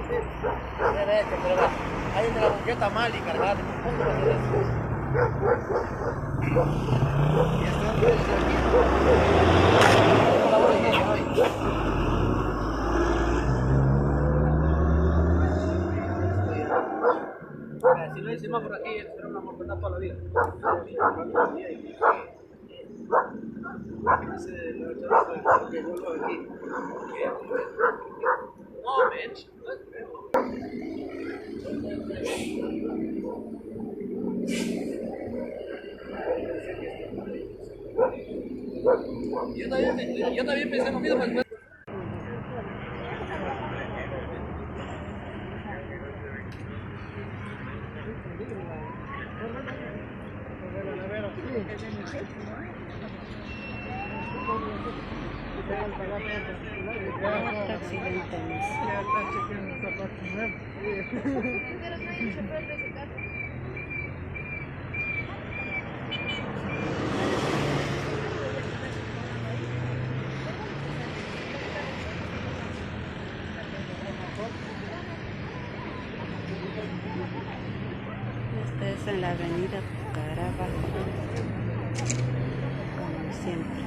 Derecho, pero va. Ahí en la banqueta mal y cargada. ¿Cuánto va a hacer eso? Y esto es aquí. Si no hay semáforo aquí, espero una mortandad toda la vida. No, Mitch. Yo también pensé lo mismo, pues. Esta es en la avenida Caraba, como siempre.